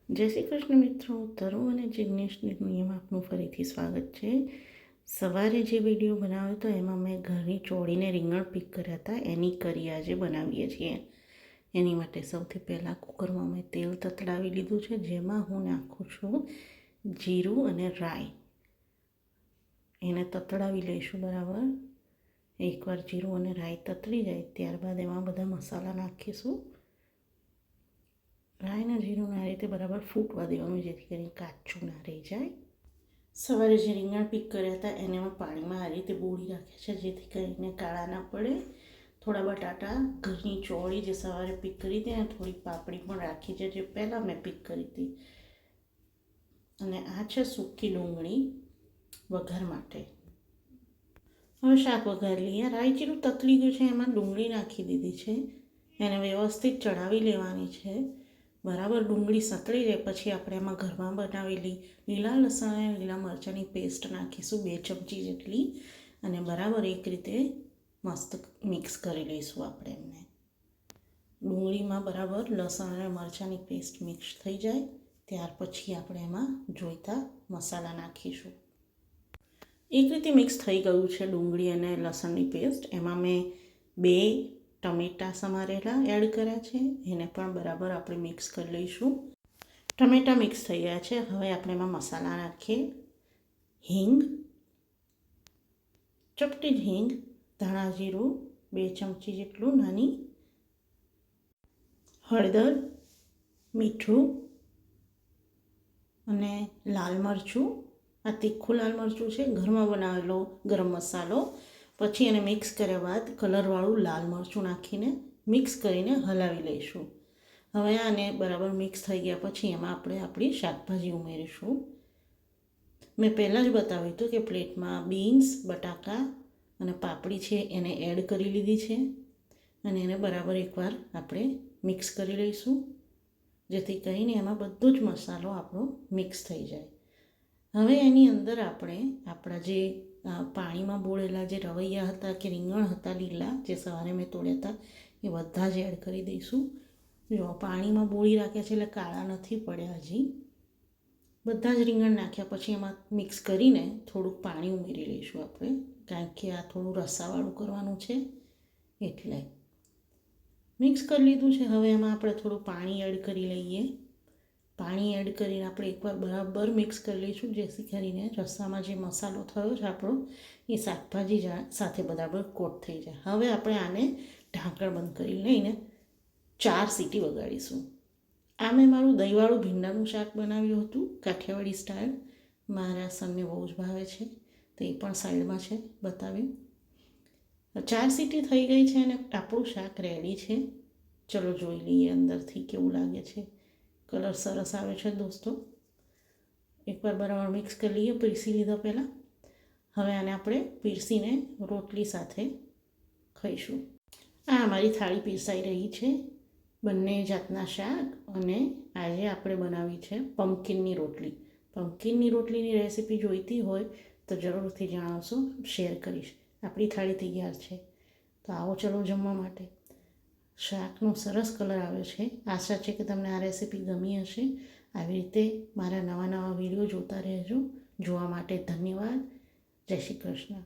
જય શ્રી કૃષ્ણ મિત્રો, તરુ અને જિજ્ઞેશની દુનિયામાં આપનું ફરીથી સ્વાગત છે. સવારે જે વિડીયો બનાવ્યો હતો એમાં મેં ઘરની ચોળીને રીંગણ પીક કર્યા હતા, એની કરી આજે બનાવીએ છીએ. એની માટે સૌથી પહેલાં કુકરમાં મેં તેલ તતડાવી લીધું છે, જેમાં હું નાખું છું જીરું અને રાઈ. એને તતડાવી લઈશું બરાબર. એકવાર જીરું અને રાઈ તતડી જાય ત્યારબાદ એમાં બધા મસાલા નાખીશું. રાઈના જીરુંને આ રીતે બરાબર ફૂટવા દેવાનું, જેથી કરીને કાચું ના રહી જાય. સવારે જે રીંગણ પીક કર્યા હતા એને મેં પાણીમાં આ રીતે બોળી રાખ્યા છે, જેથી કરીને કાળા ના પડે. થોડા બટાટા, ઘરની ચોળી જે સવારે પીક કરી હતી અને થોડી પાપડી પણ રાખી છે, જે પહેલાં મેં પીક કરી હતી. અને આ છે સૂકી ડુંગળી વઘાર માટે. હવે શાક વઘાર લઈએ. રાઈ જીરું તતળી ગયું છે, એમાં ડુંગળી નાખી દીધી છે. એને વ્યવસ્થિત ચડાવી લેવાની છે. બરાબર ડુંગળી સતળી જાય પછી આપણે એમાં ઘરમાં બનાવેલી લીલા લસણ અને લીલા મરચાંની પેસ્ટ નાખીશું, 2 ચમચી જેટલી. અને બરાબર એક રીતે મસ્ત મિક્સ કરી લઈશું આપણે એમને. ડુંગળીમાં બરાબર લસણ અને મરચાંની પેસ્ટ મિક્સ થઈ જાય ત્યાર પછી આપણે એમાં જોઈતા મસાલા નાખીશું. એક રીતે મિક્સ થઈ ગયું છે ડુંગળી અને લસણની પેસ્ટ. એમાં મેં 2 ટમેટાં સમારેલા એડ કર્યા છે, એને પણ બરાબર આપણે મિક્સ કરી લઈશું. ટમેટાં મિક્સ થઈ ગયા છે. હવે આપણે એમાં મસાલા નાખીએ. હિંગ, ચપટી જ હિંગ, ધાણા જીરું 2 ચમચી જેટલું નાની, હળદર, મીઠું અને લાલ મરચું. આ તીખું લાલ મરચું છે, ઘરમાં બનાવેલો ગરમ મસાલો. પછી એને મિક્સ કર્યા બાદ કલરવાળું લાલ મરચું નાખીને મિક્સ કરીને હલાવી લઈશું. હવે આને બરાબર મિક્સ થઈ ગયા પછી એમાં આપણે આપણી શાકભાજી ઉમેરીશું. મેં પહેલાં જ બતાવ્યું હતું કે પ્લેટમાં બીન્સ, બટાકા અને પાપડી છે એને એડ કરી લીધી છે. અને એને બરાબર એકવાર આપણે મિક્સ કરી લઈશું, જેથી કરીને એમાં બધો જ મસાલો આપણો મિક્સ થઈ જાય. હવે એની અંદર આપણે આપણા જે પાણીમાં બોળેલા જે રવૈયા હતા કે રીંગણ હતા લીલા, જે સવારે મેં તોડ્યા હતા, એ બધા જ એડ કરી દઈશું. જો પાણીમાં બોળી રાખ્યા છે એટલે કાળા નથી પડ્યા હજી. બધા જ રીંગણ નાખ્યા પછી એમાં મિક્સ કરીને થોડુંક પાણી ઉમેરી લઈશું આપણે, કારણ કે આ થોડું રસાવાળું કરવાનું છે એટલે. મિક્સ કરી લીધું છે. હવે એમાં આપણે થોડું પાણી એડ કરી લઈએ. પાણી એડ કરીને આપણે એકવાર બરાબર મિક્સ કરી લઈશું, જેથી કરીને રસામાં જે મસાલો થયો છે આપણો એ શાકભાજી સાથે બરાબર કોટ થઈ જાય. હવે આપણે આને ઢાંકણ બંધ કરી લઈને 4 સીટી વગાડીશું. આ મેં મારું દહીંવાળું ભીંડાનું શાક બનાવ્યું હતું, કાઠિયાવાડી સ્ટાઇલ. મારા સનને બહુ જ ભાવે છે, તો એ પણ સાઈડમાં છે બતાવ્યું. 4 સીટી થઈ ગઈ છે અને આપણું શાક રેડી છે. ચલો જોઈ લઈએ અંદરથી કેવું લાગે છે. કલર સરસ આવે છે દોસ્તો. એકવાર બરાબર મિક્સ કરી લઈએ પીરસી લીધા પહેલાં. હવે આને આપણે પીરસીને રોટલી સાથે ખાઈશું. આ અમારી થાળી પીરસાઈ રહી છે. બંને જાતના શાક અને આજે આપણે બનાવી છે પમ્પકિનની રોટલી. પમ્પકિનની રોટલીની રેસીપી જોઈતી હોય તો જરૂરથી જણાવશો, શેર કરીશ. આપણી થાળી તૈયાર છે, તો આવો ચલો જમવા માટે. શાકનો સરસ કલર આવ્યો છે. આશા છે કે તમને આ રેસીપી ગમી હશે. આવી રીતે મારા નવા વિડીયો જોતા રહેજો. જોવા માટે ધન્યવાદ. જય શ્રી કૃષ્ણ.